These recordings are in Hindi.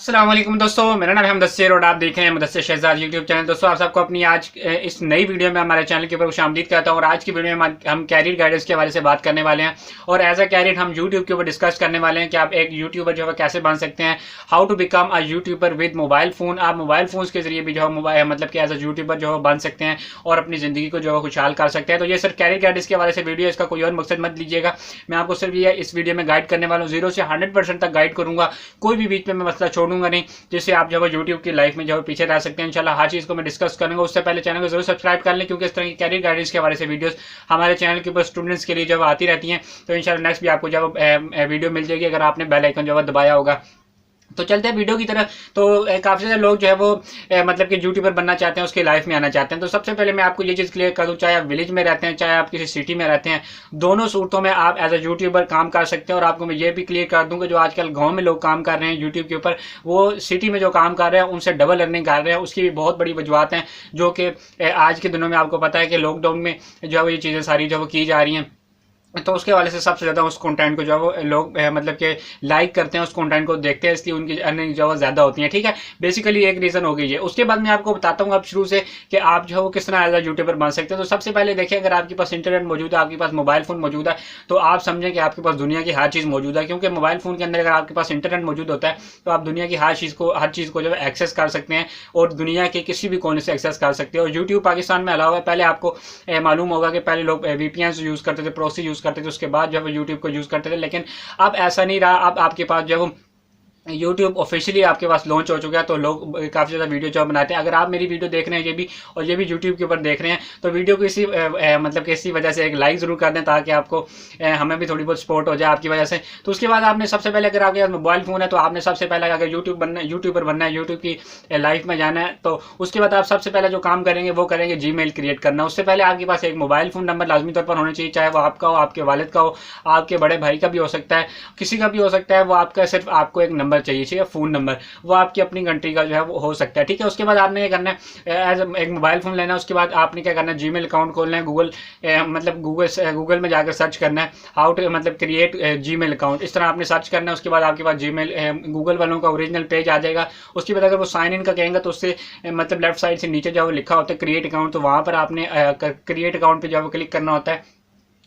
अस्सलाम वालेकुम दोस्तों, मेरा नाम है मुदस्सिर और आप देख रहे हैं मुदस्सिर शहजाद यूट्यूब चैनल। दोस्तों, आप सबको अपनी आज इस नई वीडियो में हमारे चैनल के ऊपर खुशामदीद कहता हूं। और आज की वीडियो में हम कैरियर गाइडेंस के हवाले से बात करने वाले हैं और एज अ कैरियर हम यूट्यूब के ऊपर डिस्कस करने वाले हैं कि आप एक यूट्यूबर जो है कैसे बन सकते हैं, how to become a YouTuber with mobile phone. आप मोबाइल फोन के जरिए भी जो है मोबाइल मतलब कि एज अ यूट्यूबर जो है बन सकते हैं और अपनी जिंदगी को जो है खुशहाल कर सकते हैं। तो ये सिर्फ कैरियर गाइडेंस के हवाले से वीडियो, इसका कोई और मकसद मत लीजिएगा। मैं आपको सिर्फ ये इस वीडियो में गाइड करने वाला हूँ, 0 से 100% तक गाइड करूंगा। कोई भी बीच में मैं मसला छोड़ूंगा नहीं जिससे आप जो है यूट्यूब की लाइफ में जो है पीछे रह सकते हैं। इंशाल्लाह हर चीज़ को मैं डिस्कस करूंगा। उससे पहले चैनल को जरूर सब्सक्राइब कर लें, क्योंकि इस तरह की कैरियर गाइडेंस के हवाले से वीडियोस हमारे चैनल के ऊपर स्टूडेंट्स के लिए जो आती रहती हैं। तो इंशाल्लाह नेक्स्ट भी आपको जो वीडियो मिल जाएगी अगर आपने बेल आइकन जो है दबाया होगा। तो चलते हैं वीडियो की तरफ। तो काफ़ी सारे लोग जो है वो मतलब कि यूट्यूबर बनना चाहते हैं, उसकी लाइफ में आना चाहते हैं। तो सबसे पहले मैं आपको ये चीज़ क्लियर कर दूं, चाहे आप विलेज में रहते हैं चाहे आप किसी सिटी में रहते हैं, दोनों सूरतों में आप एज अ यूट्यूबर काम कर सकते हैं। और आपको मैं ये भी क्लियर कर दूं कि जो आजकल गाँव में लोग काम कर रहे हैं यूट्यूब के ऊपर, वो सिटी में जो काम कर रहे हैं उनसे डबल अर्निंग कर रहे हैं। उसकी भी बहुत बड़ी वजूहत हैं, जो कि आज के दिनों में आपको पता है कि लॉकडाउन में जो है वो ये चीज़ें सारी जो वो की जा रही हैं। तो उसके हवाले से सबसे ज़्यादा उस कंटेंट को जो है वो लोग मतलब कि लाइक करते हैं, उस कंटेंट को देखते हैं, इसलिए उनकी अर्निंग जो है ज़्यादा होती है। ठीक है, बेसिकली एक रीज़न हो गई है। उसके बाद मैं आपको बताता हूँ अब शुरू से कि आप जो है वो किस तरह एज अ यूट्यूबर बन सकते हैं। तो सबसे पहले देखिए, अगर आपके पास इंटरनेट मौजूद है, आपके पास मोबाइल फ़ोन मौजूद है, तो आप समझें कि आपके पास दुनिया की हर चीज़ मौजूद है। क्योंकि मोबाइल फ़ोन के अंदर अगर आपके पास इंटरनेट मौजूद होता है तो आप दुनिया की हर चीज़ को जो है एक्सेस कर सकते हैं और दुनिया के किसी भी कोने से एक्सेस कर सकते हैं। और यूट्यूब पाकिस्तान में अलावा पहले आपको मालूम होगा कि पहले लोग VPN यूज़ करते थे, प्रॉक्सी यूज़ करते थे, उसके बाद जब यूट्यूब को यूज़ करते थे। लेकिन अब ऐसा नहीं रहा। अब आपके पास जब यूट्यूब ऑफिशियली आपके पास लॉन्च हो चुका है तो लोग काफ़ी ज़्यादा वीडियो जो बनाते हैं। अगर आप मेरी वीडियो देख रहे हैं ये भी यूट्यूब के ऊपर देख रहे हैं, तो वीडियो को मतलब कि इसी वजह से एक लाइक ज़रूर कर दें, ताकि आपको हमें भी थोड़ी बहुत सपोर्ट हो जाए आपकी वजह से। तो उसके बाद आपने सबसे पहले, अगर आपके पास मोबाइल फ़ोन है तो आपने सबसे पहले अगर यूट्यूबर बनना है, यूट्यूब की लाइफ में जाना है, तो उसके बाद आप सबसे पहले जो काम करेंगे वो करेंगे जीमेल क्रिएट करना। उससे पहले आपके पास एक मोबाइल फ़ोन नंबर लाजमी तौर पर होना चाहिए, चाहे वो आपका हो, आपके वालिद का हो, आपके बड़े भाई का भी हो सकता है, किसी का भी हो सकता है। वो आपका सिर्फ आपको एक नंबर चाहिए फ़ोन नंबर, वो आपकी अपनी कंट्री का जो है वो हो सकता है। ठीक है, उसके बाद आपने क्या करना है, एज एक मोबाइल फ़ोन लेना है। उसके बाद आपने क्या करना है, जीमेल अकाउंट खोलना है। गूगल में जाकर सर्च करना है हाउ टू मतलब क्रिएट जीमेल अकाउंट, इस तरह आपने सर्च करना है। उसके बाद आपके पास जीमेल गूगल वालों का ओरिजिनल पेज आ जाएगा। उसके बाद अगर वो साइन इन का कहेंगे तो उससे मतलब लेफ्ट साइड से नीचे जो लिखा होता है क्रिएट अकाउंट, तो वहाँ पर आपने क्रिएट अकाउंट पर जो है क्लिक करना होता है।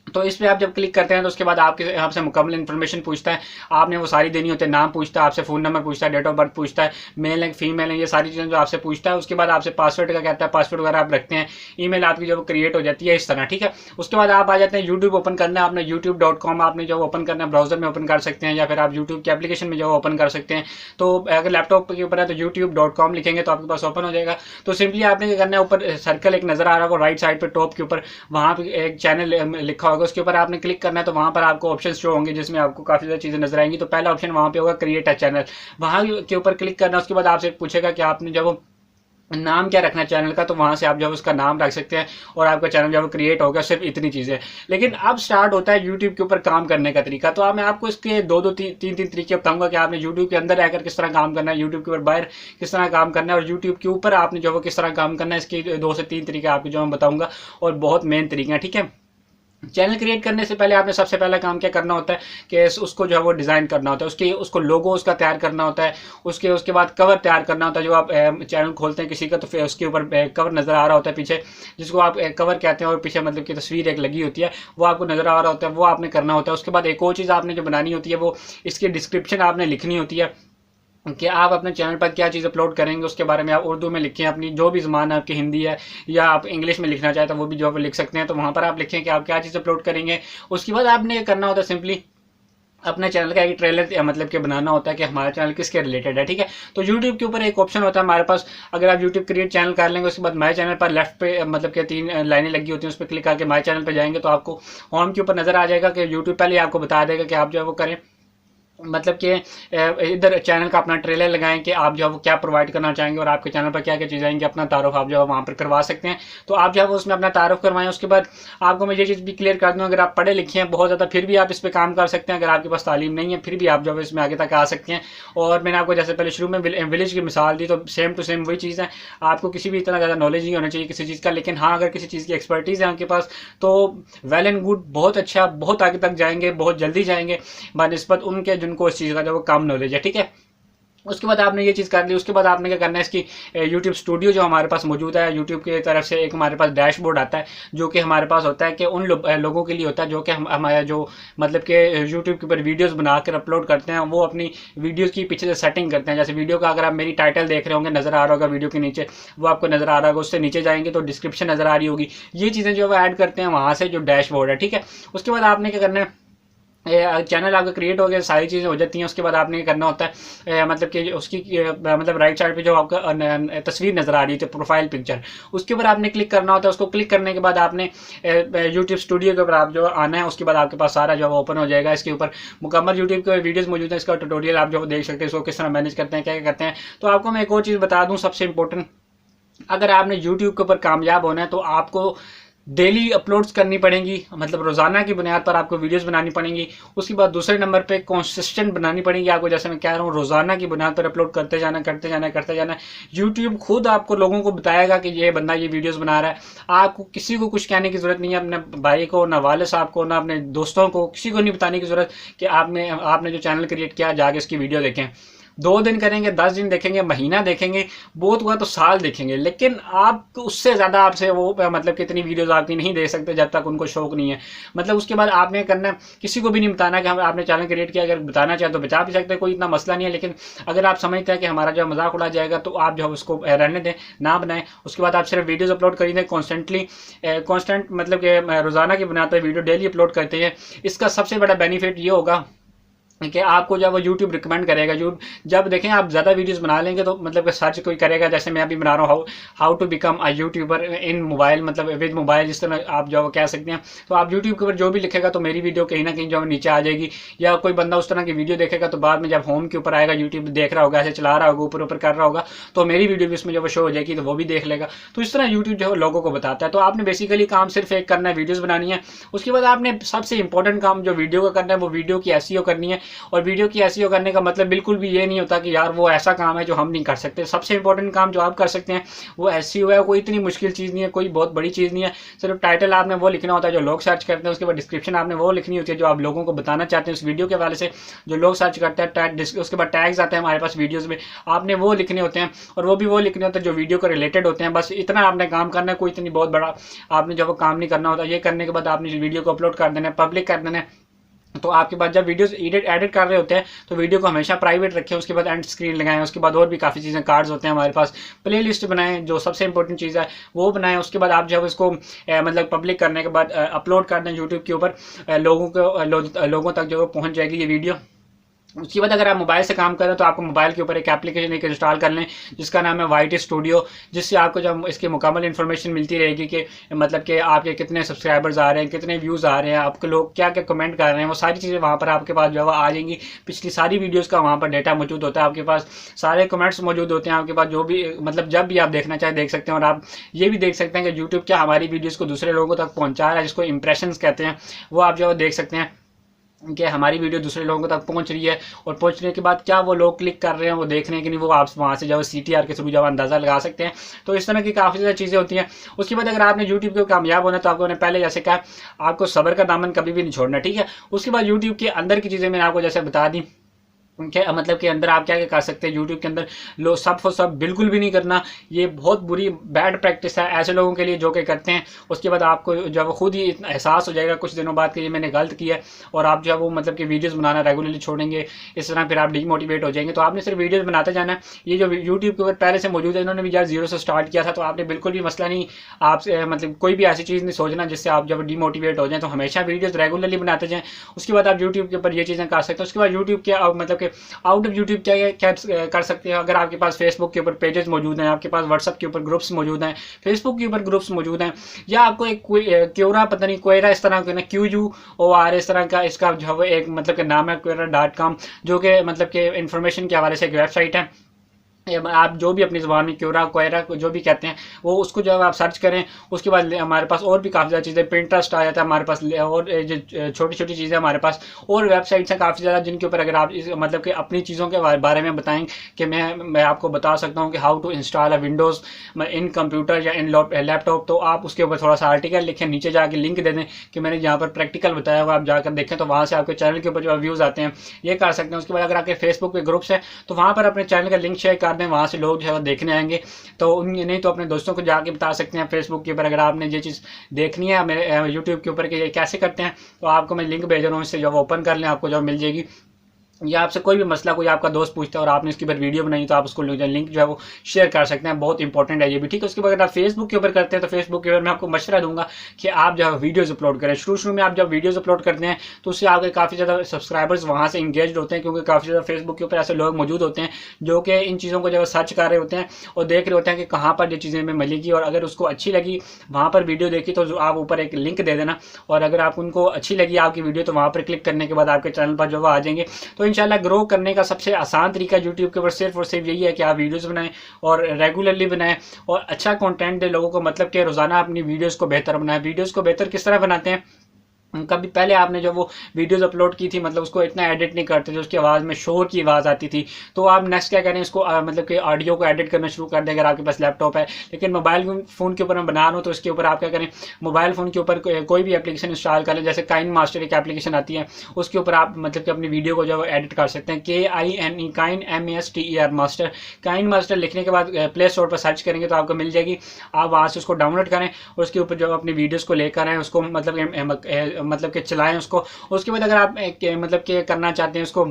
तो इस पर आप जब क्लिक करते हैं तो उसके बाद आपसे मुकम्मल इन्फॉर्मेशन पूछता है, आपने वो सारी देनी होती है। नाम पूछता है आपसे, फ़ोन नंबर पूछता है, डेट ऑफ बर्थ पूछता है, मेल है फीमेल है, ये सारी चीज़ें जो आपसे पूछता है। उसके बाद आपसे पासवर्ड का कहता है, पासवर्ड वगैरह आप रखते हैं, ईमेल आपकी जो क्रिएट हो जाती है इस तरह। ठीक है, उसके बाद आप आ जाते हैं यूट्यूब ओपन करना है आपने, youtube.com आपने जो ओपन करना है, ब्राउजर में ओपन कर सकते हैं या फिर आप यूट्यूब की एप्लीकेशन में जो ओपन कर सकते हैं। तो अगर लैपटॉप के ऊपर है तो youtube.com लिखेंगे तो आपके पास ओपन हो जाएगा। तो सिंपली आपने क्या करना है, ऊपर सर्कल एक नज़र आ रहा होगा राइट साइड पर टॉप के ऊपर, वहाँ पर एक चैनल लिखा होगा, उसके ऊपर आपने क्लिक करना है। तो वहाँ पर आपको ऑप्शन शो होंगे जिसमें आपको काफ़ी ज़्यादा चीज़ें नजर आएंगी। तो पहला ऑप्शन वहाँ पे होगा क्रिएट अ चैनल, वहाँ के ऊपर क्लिक करना। उसके बाद आपसे पूछेगा कि आपने जब नाम क्या रखना है चैनल का, तो वहाँ से आप जब उसका नाम रख सकते हैं और आपका चैनल जब क्रिएट होगा। सिर्फ इतनी चीज़ें। लेकिन अब स्टार्ट होता है यूट्यूब के ऊपर काम करने का तरीका। तो मैं आपको इसके तीन तरीके बताऊंगा कि आपने यूट्यूब के अंदर रहकर किस तरह काम करना है, यूट्यूब के ऊपर बाहर किस तरह काम करना है और यूट्यूब के ऊपर आपने जो वो किस तरह काम करना है। इसके 2 से 3 तरीके आपको जो मैं बताऊँगा और बहुत मेन तरीके हैं। ठीक है, चैनल क्रिएट करने से पहले आपने सबसे पहला काम क्या करना होता है कि उसको जो है वो डिज़ाइन करना होता है, उसको लोगो उसका तैयार करना होता है। उसके बाद कवर तैयार करना होता है। जो आप चैनल खोलते हैं किसी का तो फिर उसके ऊपर कवर नज़र आ रहा होता है पीछे, जिसको आप कवर कहते हैं, और पीछे मतलब की तस्वीर एक लगी होती है, वो आपको नज़र आ रहा होता है, वो आपने करना होता है। उसके बाद एक और चीज़ आपने जो बनानी होती है, वो इसकी डिस्क्रिप्शन आपने लिखनी होती है कि आप अपने चैनल पर क्या चीज़ अपलोड करेंगे, उसके बारे में आप उर्दू में लिखें, अपनी जो भी ज़बान है आपकी, हिंदी है या आप इंग्लिश में लिखना चाहें तो वो भी जो आप लिख सकते हैं। तो वहाँ पर आप लिखें कि आप क्या चीज़ अपलोड करेंगे। उसके बाद आपने ये करना होता है सिंपली अपने चैनल का एक ट्रेलर मतलब कि बनाना होता है कि हमारा चैनल किसके रिलेटेड है। ठीक है, तो यूट्यूब के ऊपर एक ऑप्शन होता है हमारे पास, अगर आप यूट्यूब क्रिएट चैनल कर लेंगे, उसके बाद माय चैनल पर लेफ्ट पे मतलब कि 3 लाइनें लगी होती हैं, उस पर क्लिक करके माय चैनल पर जाएंगे तो आपको होम के ऊपर नज़र आ जाएगा कि यूट्यूब पहले आपको बता देगा कि आप जो है वो करें, मतलब कि इधर चैनल का अपना ट्रेलर लगाएं कि आप जो है वो क्या प्रोवाइड करना चाहेंगे और आपके चैनल पर क्या क्या चीज़ें आएंगी। अपना तारुफ आप जो है वहाँ पर करवा सकते हैं। तो आप जो है वो उसमें अपना तारुफ करवाएं। उसके बाद आपको मैं ये चीज़ भी क्लियर कर दूँ, अगर आप पढ़े लिखे हैं बहुत ज़्यादा फिर भी आप इस पर काम कर सकते हैं। अगर आपके पास तालीम नहीं है फिर भी आप जो है इसमें आगे तक आ सकते हैं। और मैंने आपको जैसे पहले शुरू में विलेज की मिसाल दी, तो सेम टू सेम वही चीज़ है। आपको किसी भी इतना ज़्यादा नॉलेज नहीं होना चाहिए किसी चीज़ का, लेकिन हाँ अगर किसी चीज़ की एक्सपर्टीज़ है आपके पास तो वेल एंड गुड, बहुत अच्छा, बहुत आगे तक जाएंगे, बहुत जल्दी जाएंगे बनस्बत उनके जिनको उस चीज़ का जो कम नॉलेज है। ठीक है, उसके बाद आपने ये चीज़ कर ली। उसके बाद आपने क्या करना है, इसकी यूट्यूब स्टूडियो जो हमारे पास मौजूद है, यूट्यूब की तरफ से एक हमारे पास डैशबोर्ड आता है जो कि हमारे पास होता है कि उन लोगों के लिए होता है जो कि हमारे जो मतलब कि यूट्यूब के ऊपर वीडियोस बनाकर अपलोड करते हैं, वो अपनी वीडियोस की पीछे से सेटिंग करते हैं। जैसे वीडियो का अगर आप मेरी टाइटल देख रहे होंगे, नज़र आ रहा होगा वीडियो के नीचे, वो आपको नज़र आ रहा होगा, उससे नीचे जाएंगे तो डिस्क्रिप्शन नज़र आ रही होगी। ये चीज़ें जो है ऐड करते हैं वहाँ से, जो डैशबोर्ड है, ठीक है। उसके बाद आपने क्या करना है, चैनल आपका क्रिएट हो गया, सारी चीज़ें हो जाती हैं। उसके बाद आपने करना होता है मतलब कि उसकी मतलब राइट साइड पे जो आपका तस्वीर नज़र आ रही है, प्रोफाइल पिक्चर, उसके ऊपर आपने क्लिक करना होता है। उसको क्लिक करने के बाद आपने यूट्यूब स्टूडियो के ऊपर आप जो आना है, उसके बाद आपके पास सारा जो ओपन हो जाएगा। इसके ऊपर मुकम्मल यूट्यूब के वीडियोज़ मौजूद है, इसका ट्यूटोरियल आप जो देख सकते हैं, इसको किस तरह मैनेज करते हैं, क्या क्या करते हैं। तो आपको मैं एक और चीज़ बता दूँ, सबसे इंपॉर्टेंट, अगर आपने यूट्यूब के ऊपर कामयाब होना है तो आपको डेली अपलोड्स करनी पड़ेंगी, मतलब रोज़ाना की बुनियाद पर आपको वीडियोस बनानी पड़ेंगी। उसके बाद दूसरे नंबर पे कंसिस्टेंट बनानी पड़ेगी आपको, जैसे मैं कह रहा हूँ रोज़ाना की बुनियाद पर अपलोड करते जाना करते जाना करते जाना। यूट्यूब खुद आपको लोगों को बताएगा कि ये बंदा ये वीडियोस बना रहा है। आपको किसी को कुछ कहने की ज़रूरत नहीं है, अपने भाई को, ना वाले साहब को, ना अपने दोस्तों को, किसी को नहीं बताने की ज़रूरत कि आपने जो चैनल क्रिएट किया जाके इसकी वीडियो देखें। 2 दिन करेंगे, 10 दिन देखेंगे, महीना देखेंगे, बहुत हुआ तो साल देखेंगे, लेकिन आप उससे ज़्यादा आपसे वो मतलब कितनी वीडियोस आपकी नहीं दे सकते जब तक उनको शौक नहीं है। मतलब उसके बाद आपने करना, किसी को भी नहीं बताना कि हम आपने चैनल क्रिएट किया। अगर बताना चाहे तो बता भी सकते हैं, कोई इतना मसला नहीं है, लेकिन अगर आप समझते हैं कि हमारा जो मजाक उड़ा जाएगा तो आप जो है उसको रहने दें, ना बनाएं। उसके बाद आप सिर्फ वीडियोज़ अपलोड करेंगे कॉन्स्टेंटली, कॉन्स्टेंट मतलब कि रोज़ाना की बुनियाद पर वीडियो डेली अपलोड करते हैं। इसका सबसे बड़ा बेनिफिट ये होगा कि आपको जब वो यूट्यूब रिकमेंड करेगा, जब देखें आप ज़्यादा वीडियोस बना लेंगे तो मतलब कि सर्च कोई करेगा, जैसे मैं अभी बना रहा हूँ how to become a YouTuber in mobile, मतलब विद मोबाइल, जिस तरह आप जो कह सकते हैं। तो आप यूट्यूब के ऊपर जो भी लिखेगा तो मेरी वीडियो कहीं ना कहीं जो नीचे आ जाएगी। या कोई बंदा उस तरह की वीडियो देखेगा तो बाद में जब होम के ऊपर आएगा, यूट्यूब देख रहा होगा, ऐसे चला रहा होगा, ऊपर ऊपर कर रहा होगा, तो मेरी वीडियो भी उसमें जब शो हो जाएगी तो वो भी देख लेगा। तो इस तरह यूट्यूब जो है लोगों को बताता है। तो आपने बेसिकली काम सिर्फ एक करना है, वीडियोज़ बनानी है। उसके बाद आपने सबसे इंपॉर्टेंट काम जो वीडियो का करना है, वो वीडियो की एसईओ करनी है। और वीडियो की एसईओ करने का मतलब बिल्कुल भी ये नहीं होता कि यार वो ऐसा काम है जो हम नहीं कर सकते। सबसे इंपॉर्टेंट काम जो आप कर सकते हैं वो एसईओ है। कोई इतनी मुश्किल चीज़ नहीं है, कोई बहुत बड़ी चीज़ नहीं है। सिर्फ टाइटल आपने वो लिखना होता है जो लोग सर्च करते हैं। उसके बाद डिस्क्रिप्शन आपने वो लिखनी होती है जो आप लोगों को बताना चाहते हैं उस वीडियो के हवाले से, जो लोग सर्च करते हैं। उसके बाद टैग्स आते हैं हमारे पास वीडियोज़ में, आपने वो लिखने होते हैं, और वो भी वो लिखने होते हैं जो वीडियो को रिलेटेड होते हैं। बस इतना आपने काम करना है, कोई इतनी बहुत बड़ा आपने जो वो काम नहीं करना होता। ये करने के बाद आपने वीडियो को अपलोड कर देना है, पब्लिक कर देना है। तो आपके पास जब वीडियोस एडिट कर रहे होते हैं तो वीडियो को हमेशा प्राइवेट रखें। उसके बाद एंड स्क्रीन लगाएं। उसके बाद और भी काफ़ी चीज़ें, कार्ड्स होते हैं हमारे पास, प्लेलिस्ट बनाएं, जो सबसे इंपॉर्टेंट चीज़ है वो बनाएं। उसके बाद आप जब इसको मतलब पब्लिक करने के बाद अपलोड कर दें यूट्यूब के ऊपर, लोगों तक जो पहुँच जाएगी ये वीडियो। उसके बाद अगर आप मोबाइल से काम कर रहे हैं तो आपको मोबाइल के ऊपर एक एप्लीकेशन एक इंस्टॉल कर लें जिसका नाम है वाईटी स्टूडियो, जिससे आपको जब इसकी मुकम्मल इन्फॉर्मेशन मिलती रहेगी कि मतलब कि आपके कितने सब्सक्राइबर्स आ रहे हैं, कितने व्यूज़ आ रहे हैं, आपके लोग क्या क्या कमेंट कर रहे हैं, वो सारी चीज़ें वहाँ पर आपके पास जो है आ जाएंगी। पिछली सारी वीडियोज़ का वहाँ पर डेटा मौजूद होता है, आपके पास सारे कमेंट्स मौजूद होते हैं, आपके पास जो भी मतलब जब भी आप देखना चाहे देख सकते हैं। और आप ये भी देख सकते हैं कि यूट्यूब क्या हमारी वीडियोज़ को दूसरे लोगों तक पहुँचा रहा है, जिसको इंप्रेशंस कहते हैं, वो आप जो देख सकते हैं कि हमारी वीडियो दूसरे लोगों तक पहुंच रही है। और पहुंचने के बाद क्या वो लोग क्लिक कर रहे हैं वो देख रहे हैं कि नहीं, वो आप वहाँ से जो CTR के थ्रू जब अंदाज़ा लगा सकते हैं। तो इस तरह की काफ़ी ज़्यादा चीज़ें होती हैं। उसके बाद अगर आपने यूट्यूब पे कामयाब होना तो आपको पहले जैसे कहा, आपको सब्र का दामन कभी भी नहीं छोड़ना, ठीक है। उसके बाद यूट्यूब के अंदर की चीज़ें मैंने आपको जैसे बता दी क्या, मतलब कि अंदर आप क्या क्या कर सकते हैं यूट्यूब के अंदर। लो सब फॉर सब बिल्कुल भी नहीं करना, ये बहुत बुरी बैड प्रैक्टिस है ऐसे लोगों के लिए जो कि करते हैं। उसके बाद आपको जब खुद ही इतना एहसास हो जाएगा कुछ दिनों बाद कि ये मैंने गलत किया, और आप जो है वो मतलब कि वीडियोस बनाना रेगुलरली छोड़ेंगे, इस तरह फिर आप डीमोटिवेट हो जाएंगे। तो आपने सिर्फ वीडियोस बनाते जाना है। ये जो यूट्यूब के ऊपर पहले से मौजूद है, इन्होंने भी यार 0 से स्टार्ट किया था, तो आपने बिल्कुल भी मसला नहीं, आप मतलब कोई भी ऐसी चीज़ नहीं सोचना जिससे आप जब डीमोटिवेट हो जाए। तो हमेशा वीडियोज़ रेगुलरली बनाते जाएँ। उसके बाद आप यूट्यूब के ऊपर ये चीज़ें कर सकते हैं। उसके बाद यूट्यूब के मतलब कि आउट ऑफ यूट्यूब क्या कर सकते हैं। अगर आपके पास फेसबुक के ऊपर पेजेस मौजूद हैं, आपके पास व्हाट्सएप के ऊपर ग्रुप्स मौजूद हैं, फेसबुक के ऊपर ग्रुप्स मौजूद हैं, या आपको एक क्योरा पता नहीं कोयरा इस तरह का QUOR इस तरह का इसका जो है एक मतलब के नाम है Quora.com, जो कि मतलब कि इंफॉर्मेशन के हवाले से एक वेबसाइट है। आप जो भी अपनी ज़ुबान में क्योरा कोयरा जो भी कहते हैं वो उसको जो है आप सर्च करें। उसके बाद हमारे पास और भी काफ़ी ज़्यादा चीज़ें, पिंटरेस्ट आ जाता है हमारे पास, और जो छोटी छोटी चीज़ें हमारे पास और वेबसाइट्स हैं काफ़ी ज़्यादा, जिनके ऊपर अगर आप मतलब कि अपनी चीज़ों के बारे में बताएं कि मैं आपको बता सकता हूँ कि how to install a Windows in computer या इन लैपटॉप, तो आप उसके ऊपर थोड़ा सा आर्टिकल लिखें, नीचे जाके लिंक दे दें कि मैंने जहाँ पर प्रैक्टिकल बताया हुआ, आप जाकर देखें, तो वहाँ से आपके चैनल के ऊपर जो व्यूज़ आते हैं ये कर सकते हैं। उसके बाद अगर आपके फेसबुक पे ग्रुप्स हैं तो वहाँ पर अपने चैनल का लिंक शेयर कर दें, वहाँ से लोग जो है देखने आएंगे। तो उन नहीं तो अपने दोस्तों को जाके बता सकते हैं फेसबुक के ऊपर, अगर आपने ये चीज़ देखनी है मेरे यूट्यूब के ऊपर कि ये कैसे करते हैं, तो आपको मैं लिंक भेज रहा हूँ, इससे जब ओपन कर लें आपको जब मिल जाएगी। या आपसे कोई भी मसला कोई आपका दोस्त पूछता है और आपने इसके ऊपर वीडियो बनाई तो आप उसको लिंक जो है वो शेयर कर सकते हैं, बहुत इंपॉर्टेंट है ये भी, ठीक है। उसके बाद अगर आप फेसबुक के ऊपर करते हैं तो फेसबुक के ऊपर मैं आपको मशवरा दूंगा कि आप जो है वीडियोज़ अपलोड करें। शुरू में आप जब वीडियोज़ अपलोड करते हैं तो उससे आपके काफ़ी ज़्यादा सब्सक्राइबर्स वहाँ से इंगेज होते हैं, क्योंकि काफ़ी ज़्यादा फेसबुक के ऊपर ऐसे लोग मौजूद होते हैं जो कि इन चीज़ों को जो है सर्च कर रहे होते हैं और देख रहे होते हैं कि कहाँ पर ये चीज़ें हमें मिलेगी, और अगर उसको अच्छी लगी वहाँ पर वीडियो देखी तो जो आप ऊपर एक लिंक दे देना, और अगर आप उनको अच्छी लगी आपकी वीडियो तो वहाँ पर क्लिक करने के बाद आपके चैनल पर जो वो आ जाएंगे। तो इंशाल्लाह ग्रो करने का सबसे आसान तरीका यूट्यूब के ऊपर सिर्फ और सिर्फ यही है कि आप वीडियोस बनाएं और रेगुलरली बनाएं और अच्छा कंटेंट दें लोगों को, मतलब कि रोजाना अपनी वीडियोस को बेहतर बनाएं। वीडियोस को बेहतर किस तरह बनाते हैं, कभी पहले आपने जो वो वीडियोस अपलोड की थी मतलब उसको इतना एडिट नहीं करते थे, उसकी आवाज़ में शोर की आवाज़ आती थी, तो आप नेक्स्ट क्या करें, इसको मतलब कि ऑडियो को एडिट करना शुरू कर दें अगर आपके पास लैपटॉप है। लेकिन मोबाइल फ़ोन के ऊपर मैं बना रहा हूँ तो इसके ऊपर आप क्या करें, मोबाइल फ़ोन के ऊपर कोई भी एप्लीकेशन इंस्टॉल कर लें, जैसे काइन मास्टर एक एप्लीकेशन आती है, उसके ऊपर आप मतलब कि अपनी वीडियो को जो है एडिट कर सकते हैं। KINE Kine MASTER master, Kine master लिखने के बाद प्ले स्टोर पर सर्च करेंगे तो आपको मिल जाएगी, आप वहाँ से उसको डाउनलोड करें और उसके ऊपर जो अपनी वीडियोज़ को लेकर आएँ, उसको मतलब कि चलाएँ उसको। उसके बाद अगर आप मतलब कि करना चाहते हैं उसको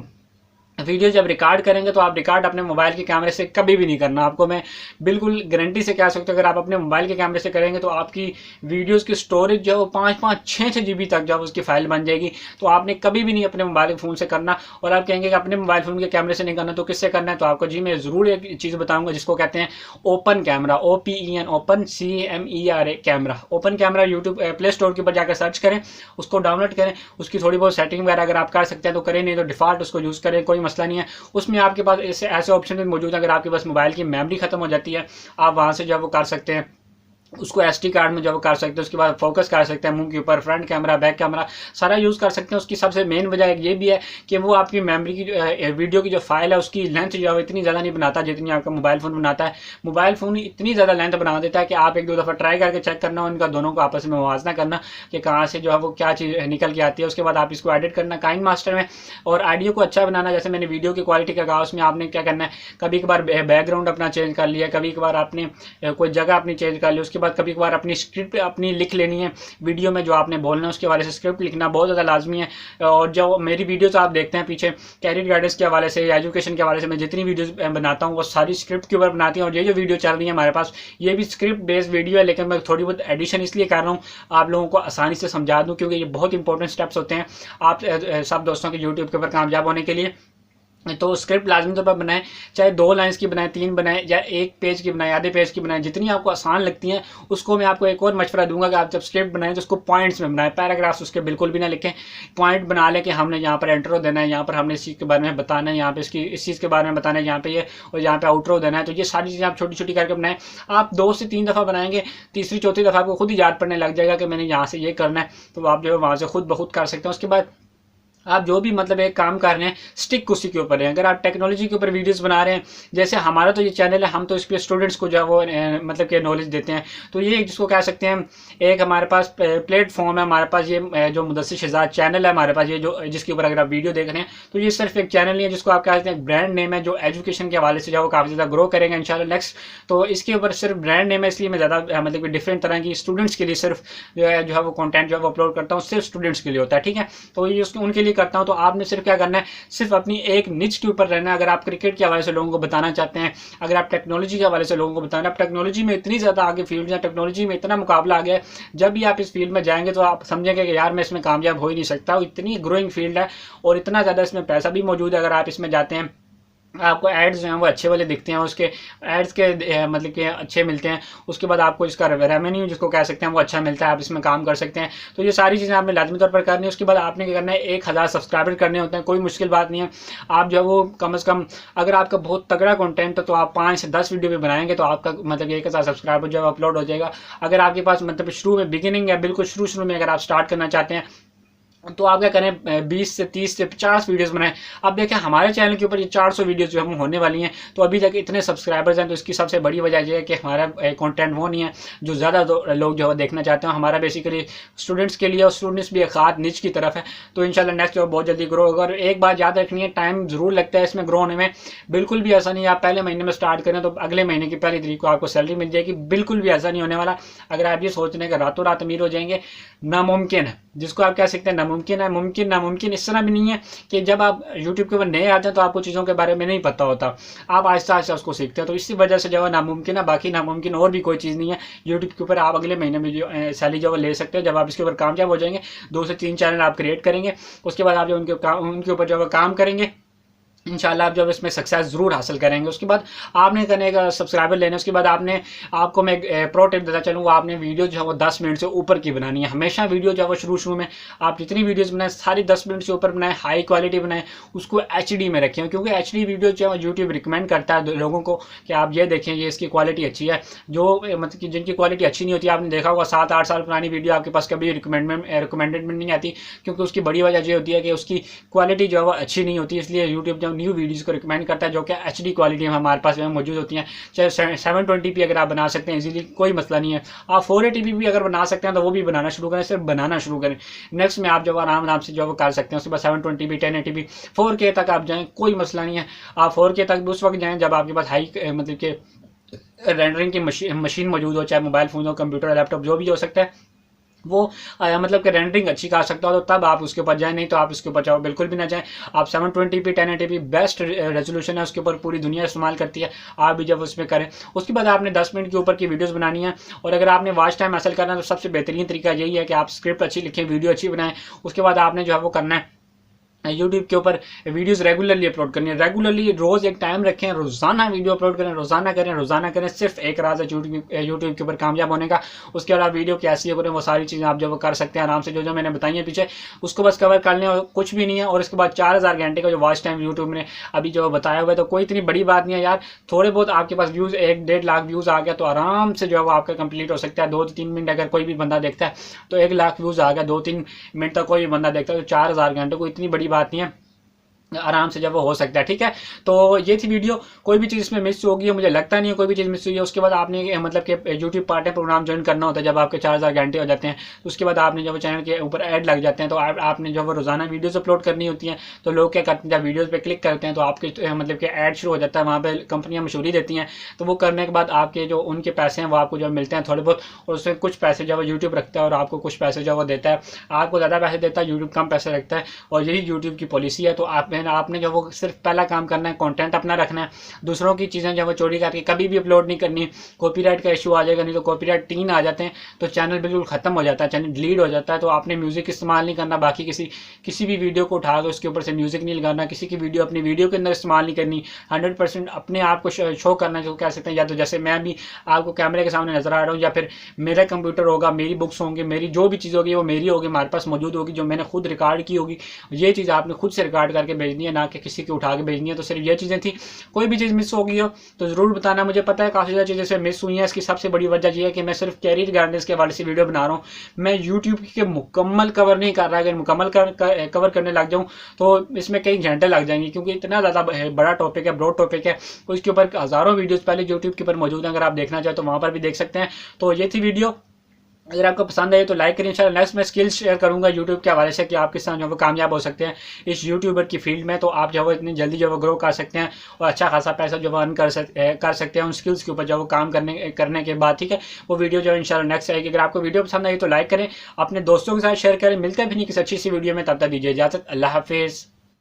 वीडियो जब रिकॉर्ड करेंगे तो आप रिकॉर्ड अपने मोबाइल के कैमरे से कभी भी नहीं करना, आपको मैं बिल्कुल गारंटी से कह सकता हूँ। अगर आप अपने मोबाइल के कैमरे से करेंगे तो आपकी वीडियोस की स्टोरेज जो है वो 5-6 GB तक जब उसकी फाइल बन जाएगी। तो आपने कभी भी नहीं अपने मोबाइल फ़ोन से करना। और आप कहेंगे कि अपने मोबाइल फ़ोन के कैमरे से नहीं करना तो किससे करना है, तो आपको जी मैं ज़रूर एक चीज़ बताऊँगा जिसको कहते हैं open camera, OPEN, open CAMERA camera. Open camera YouTube play store के ऊपर जाकर सर्च करें, उसको डाउनलोड करें, उसकी थोड़ी बहुत सेटिंग वगैरह अगर आप कर सकते हैं तो करें, नहीं तो डिफ़ॉल्ट उसको यूज़ करें, कोई मसला नहीं है। उसमें आपके पास ऐसे ऑप्शन भी मौजूद है, अगर आपके पास मोबाइल की मेमोरी खत्म हो जाती है आप वहाँ से जो वो कर सकते हैं, उसको SD कार्ड में जब कर सकते हैं। उसके बाद फोकस कर सकते हैं मुंह के ऊपर, फ्रंट कैमरा बैक कैमरा सारा यूज़ कर सकते हैं। उसकी सबसे मेन वजह ये भी है कि वो आपकी मेमोरी की वीडियो की जो फाइल है उसकी लेंथ जो है इतनी ज़्यादा नहीं बनाता जितनी आपका मोबाइल फ़ोन बनाता है। मोबाइल फ़ोन इतनी ज़्यादा लेंथ बना देता है कि आप 1-2 दफ़ा ट्राई करके चेक करना, उनका दोनों को आपस में मुवाजना करना कि कहाँ से जो है वो क्या चीज़ निकल के आती है। उसके बाद आप इसको एडिट करना काइन मास्टर में, और ऑडियो को अच्छा बनाना। जैसे मैंने वीडियो की क्वालिटी का कहा, उसमें आपने क्या करना है, कभी कभार बैकग्राउंड अपना चेंज कर लिया, कभी कभार आपने कोई जगह अपनी चेंज कर ली, उसके बाद कभी कभार अपनी स्क्रिप्ट अपनी लिख लेनी है वीडियो में जो आपने बोलना है उसके हवाले से स्क्रिप्ट लिखना बहुत ज़्यादा लाजमी है। और जो मेरी वीडियोस आप देखते हैं पीछे कैरियर गाइडेंस के हवाले से, एजुकेशन के हवाले से मैं जितनी वीडियोस बनाता हूँ वो सारी स्क्रिप्ट के ऊपर बनाती हूँ। और ये जो वीडियो चल रही है हमारे पास ये भी स्क्रिप्ट बेस्ड वीडियो है, लेकिन मैं थोड़ी बहुत एडिशन इसलिए कर रहा हूँ आप लोगों को आसानी से समझा दूँ, क्योंकि ये बहुत इंपॉर्टेंट स्टेप्स होते हैं आप सब दोस्तों के यूट्यूब के ऊपर कामयाब होने के लिए। तो स्क्रिप्ट लाजमी तौर पर बनाएं, चाहे 2 लाइन्स की बनाएं, 3 बनाएं, या 1 पेज की बनाएं, आधे पेज की बनाएं, जितनी आपको आसान लगती हैं उसको मैं आपको एक और मशवरा दूंगा कि आप जब स्क्रिप्ट बनाएं तो उसको पॉइंट्स में बनाएं, पैराग्राफ्स उसके बिल्कुल भी ना लिखें। पॉइंट बना लें कि हमने यहाँ पर इंट्रो देना है, यहाँ पर हमने इस चीज़ के बारे में बताना है, यहाँ पे इस चीज़ के बारे में बताना है, यहाँ पे ये, और यहाँ पे आउट्रो देना है। तो ये सारी चीज़ें आप छोटी छोटी करके बनाएं। आप 2 से 3 दफ़ा बनाएंगे, तीसरी चौथी दफ़ा आपको खुद ही याद पड़ने लग जाएगा कि मैंने यहाँ से ये करना है, तो आप जो है वहाँ से खुद ब खुद कर सकते हैं। उसके बाद आप जो भी मतलब एक काम कर रहे हैं स्टिक उसी के ऊपर है। अगर आप टेक्नोलॉजी के ऊपर वीडियोस बना रहे हैं, जैसे हमारा तो ये चैनल है, हम तो इस पर स्टूडेंट्स को जो है वो मतलब कि नॉलेज देते हैं, तो ये जिसको कह सकते हैं एक हमारे पास प्लेटफॉर्म है। हमारे पास ये जो मुदस्सिर शहजाद चैनल है हमारे पास, ये जो जिसके ऊपर अगर आप वीडियो देख रहे हैं तो ये सिर्फ एक चैनल नहीं है जिसको आप कह सकते हैं ब्रांड नेम है, जो एजुकेशन के हवाले से जो है वो काफ़ी ज़्यादा ग्रो करेंगे इंशाल्लाह नेक्स्ट। तो इसके ऊपर सिर्फ ब्रांड नेम है, इसलिए मैं ज़्यादा मतलब कि डिफरेंट तरह की स्टूडेंट्स के लिए सिर्फ जो है वो कॉन्टेंट जो है वो अपलोड करता हूँ, सिर्फ स्टूडेंट्स के लिए होता है, ठीक है। तो ये उनके लिए करता हूँ। तो आपने सिर्फ क्या करना है, सिर्फ अपनी एक निच के ऊपर रहना है। अगर आप क्रिकेट के हवाले से लोगों को बताना चाहते हैं, अगर आप टेक्नोलॉजी के हवाले से लोगों को बताना, आप टेक्नोलॉजी में इतनी ज़्यादा आगे फील्ड है, टेक्नोलॉजी में इतना मुकाबला आ गया है, जब भी आप इस फील्ड में जाएंगे तो आप समझेंगे कि यार मैं इसमें कामयाब हो ही नहीं सकता। इतनी ग्रोइंग फील्ड है और इतना ज़्यादा इसमें पैसा भी मौजूद है अगर आप इसमें जाते हैं। आपको एड्स जो हैं वो अच्छे वाले दिखते हैं, उसके एड्स के मतलब कि अच्छे मिलते हैं। उसके बाद आपको इसका रेवेन्यू जिसको कह सकते हैं वो अच्छा मिलता है, आप इसमें काम कर सकते हैं। तो ये सारी चीज़ें आपने लाजमी तौर पर करनी है। उसके बाद आपने क्या करना है, 1000 सब्सक्राइबर करने होते हैं, कोई मुश्किल बात नहीं है। आप जो है वो कम से कम, अगर आपका बहुत तगड़ा कंटेंट है तो आप 5 से 10 वीडियो भी बनाएंगे तो आपका मतलब 1000 सब्सक्राइबर जो है अपलोड हो जाएगा। अगर आपके पास मतलब शुरू में बिगिनिंग है, बिल्कुल शुरू में अगर आप स्टार्ट करना चाहते हैं तो आप क्या करें, 20 से 30 से 50 वीडियोस बनाएं। अब देखें हमारे चैनल के ऊपर ये 400 वीडियोस जो हम होने वाली हैं, तो अभी तक इतने सब्सक्राइबर्स हैं, तो इसकी सबसे बड़ी वजह यह है कि हमारा कंटेंट वो नहीं है जो ज़्यादा लोग जो है देखना चाहते हैं। हमारा बेसिकली स्टूडेंट्स के लिए, और स्टूडेंट्स भी एक खास निच की तरफ है। तो इंशाल्लाह नेक्स्ट जो है बहुत जल्दी ग्रो होगा। और एक बात याद रखनी है, टाइम ज़रूर लगता है इसमें ग्रो होने में, बिल्कुल भी ऐसा नहीं है आप पहले महीने में स्टार्ट करें तो अगले महीने की पहली तारीख को आपको सैलरी मिल जाएगी, बिल्कुल भी ऐसा नहीं होने वाला। अगर आप ये सोच रहे हैं कि रातों रात अमीर हो जाएंगे, नामुमकिन है। जिसको आप कह सकते हैं नामुमकिन है, मुमकिन नामुमकिन इस तरह भी नहीं है कि जब आप यूट्यूब के ऊपर नए आते हैं तो आपको चीज़ों के बारे में नहीं पता होता, आप आहिस्ता आहिस्ता उसको सीखते हैं। तो इसी वजह से जो है नामुमकिन है, बाकी नामुमकिन और भी कोई चीज़ नहीं है। यूट्यूब के ऊपर आप अगले महीने में जो सैलरी जो ले सकते हैं, जब आप इसके ऊपर कामयाब हो जाएंगे, 2 से 3 चैनल आप क्रिएट करेंगे, उसके बाद आप जो उनके ऊपर जो है काम करेंगे, इंशाल्लाह आप जब इसमें सक्सेस जरूर हासिल करेंगे। उसके बाद आपने करने का सब्सक्राइबर लेने, उसके बाद आपको मैं प्रो टिप देता चलूँ, आपने वीडियो जो है वो 10 मिनट से ऊपर की बनानी है। हमेशा वीडियो जो है वो शुरू में आप जितनी वीडियोस बनाएं सारी 10 मिनट से ऊपर बनाएं, हाई क्वालिटी बनाएं, उसको HD में रखें, क्योंकि HD वीडियो जो है यूट्यूब रिकमेंड करता है लोगों को कि आप ये देखें, ये इसकी क्वालिटी अच्छी है। जो मतलब कि जिनकी क्वालिटी अच्छी नहीं होती, आपने देखा होगा 7-8 साल पुरानी वीडियो आपके पास कभी रिकमेंडेड में नहीं आती, क्योंकि उसकी बड़ी वजह ये होती है कि उसकी क्वालिटी जो है वो अच्छी नहीं होती। इसलिए यूट्यूब जो न्यू वीडियोज़ को रिकमेंड करता है जो कि HD क्वालिटी में हमारे पास में मौजूद होती हैं। चाहे 720p अगर आप बना सकते हैं इजीली, कोई मसला नहीं है। आप 480p भी अगर बना सकते हैं तो वो भी बनाना शुरू करें, सिर्फ बनाना शुरू करें। नेक्स्ट में आप जो आराम से जो कर सकते हैं। उसके बाद 720p 1080p 4K तक आप जाएँ, कोई मसला नहीं है। आप 4K तक उस वक्त जाएँ जब आपके पास हाई मतलब कि रेंडरिंग की मशीन मौजूद हो, चाहे मोबाइल फ़ोन हो, कंप्यूटर, लैपटॉप, जो भी हो सकता है वो मतलब कि रेंडरिंग अच्छी कर सकता हो, तो तब आप उसके ऊपर जाएं, नहीं तो आप उसके ऊपर जाओ बिल्कुल भी ना जाएं। आप 720p 1080p बेस्ट रेजोल्यूशन है, उसके ऊपर पूरी दुनिया इस्तेमाल करती है, आप भी जब उसमें करें। उसके बाद आपने 10 मिनट के ऊपर की वीडियोस बनानी है। और अगर आपने वॉच टाइम हासिल करना है तो सबसे बेहतरीन तरीका यही है कि आप स्क्रिप्ट अच्छी लिखें, वीडियो अच्छी बनाएं। उसके बाद आपने जो है वो करना है, यूट्यूब के ऊपर वीडियोस रेगुलरली अपलोड करनी है। रेगुलरली रोज़ एक टाइम रखें, रोज़ाना वीडियो अपलोड करें, रोज़ाना करें। सिर्फ एक राज है यूट्यूब के ऊपर कामयाब होने का। उसके अलावा वीडियो कैसी करें, वो सारी चीज़ें आप जो कर सकते हैं आराम से, जो मैंने बताई है पीछे, उसको बस कवर कर लें और कुछ भी नहीं है। और इसके बाद 4000 घंटे का जो वॉच टाइम यूट्यूब ने अभी जो बताया हुआ है, तो कोई इतनी बड़ी बात नहीं है यार। थोड़े बहुत आपके पास व्यूज़ 1-1.5 लाख व्यूज़ आ गया तो आराम से जो है वो आपका कंप्लीट हो सकता है। 2 से 3 मिनट अगर कोई भी बंदा देखता है तो 1 लाख व्यूज़ आ गया, 2-3 मिनट तक कोई भी बंदा देखता है, तो 4000 घंटे को इतनी बड़ी बात नहीं है, आराम से जब वो हो सकता है। ठीक है, तो ये थी वीडियो। कोई भी चीज़ इसमें मिस होगी, मुझे लगता नहीं है कोई भी चीज़ मिस हुई है। उसके बाद आपने मतलब कि यूट्यूब पार्टनर प्रोग्राम ज्वाइन करना होता है जब आपके 4000 घंटे हो जाते हैं। तो उसके बाद आपने जब चैनल के ऊपर ऐड लग जाते हैं तो आपने जो वो रोज़ाना वीडियोज़ अपलोड करनी होती हैं। तो लोग क्या करते हैं, जब वीडियोज़ पर क्लिक करते हैं तो आपके मतलब कि ऐड शुरू हो जाता है, वहाँ पर कंपनियाँ मशहूरी देती हैं। तो वो करने के बाद आपके जो उनके पैसे हैं वो आपको जो मिलते हैं थोड़े बहुत, और उसमें कुछ पैसे जो वो यूट्यूब रखता है और आपको कुछ पैसे जो वो देता है। आपको ज़्यादा पैसे देता है, यूट्यूब कम पैसे रखता है, और यही यूट्यूब की पॉलिसी है। तो आपने जो वो सिर्फ पहला काम करना है, कंटेंट अपना रखना है, दूसरों की चीज़ें जब वो चोरी करके कभी भी अपलोड नहीं करनी। कॉपीराइट का इशू आ जाएगा, नहीं तो कॉपीराइट 3 आ जाते हैं तो चैनल बिल्कुल ख़त्म हो जाता है, चैनल डिलीट हो जाता है। तो आपने म्यूज़िक इस्तेमाल नहीं करना, बाकी किसी भी वीडियो को उठा कर उसके ऊपर से म्यूज़िक नहीं लगाना, किसी की वीडियो अपनी वीडियो के अंदर इस्तेमाल नहीं करनी। 100% अपने आप को शो करना, जो कह सकते हैं, या तो जैसे मैं भी आपको कैमरे के सामने नजर आ रहा हूँ, या फिर मेरा कंप्यूटर होगा, मेरी बुक्स होंगी, मेरी जो भी चीज़ होगी वो मेरी होगी, हमारे पास मौजूद होगी, जो मैंने खुद रिकॉर्ड की होगी। ये चीज़ आपने खुद से रिकॉर्ड करके भेजनी है, ना कि किसी की उठा के भेजनी है। तो सिर्फ ये चीज़ें थी। कोई भी चीज़ मिस हो गई हो तो ज़रूर बताना। मुझे पता है काफ़ी ज़्यादा चीज़ें से मिस हुई हैं। इसकी सबसे बड़ी वजह यह है कि मैं सिर्फ कैरियर गाइडेंस के हवाले से वीडियो बना रहा हूँ, मैं यूट्यूब के मुकम्मल कवर नहीं कर रहा। अगर मुकम्मल कवर करने लग जाऊँ तो इसमें कई घंटे लग जाएंगे, क्योंकि इतना ज़्यादा बड़ा टॉपिक है, ब्रॉड टॉपिक है। उसके ऊपर हज़ारों वीडियोज़ पहले यूट्यूब के ऊपर मौजूद हैं, अगर आप देखना चाहें तो वहाँ पर भी देख सकते हैं। तो ये थी वीडियो, अगर आपको पसंद आए तो लाइक करें। इंशाल्लाह नेक्स्ट मैं स्किल्स शेयर करूंगा यूट्यूब के हवाले से कि आप किस तरह जो वो कामयाब हो सकते हैं इस यूट्यूबर की फील्ड में। तो आप जो वो इतनी जल्दी जो वो ग्रो कर सकते हैं और अच्छा खासा पैसा जो वो अर्न कर सकते हैं उन स्किल्स के ऊपर जो वो काम करने के बाद। ठीक है, वो वीडियो जो इंशाल्लाह नेक्स्ट आएगी। अगर आपको वीडियो पसंद आई तो लाइक करें, अपने दोस्तों के साथ शेयर करें। मिलते हैं फिर किसी अच्छी सी वीडियो में, तब तक दीजिए इजाज़त। अल्लाह हाफिज़।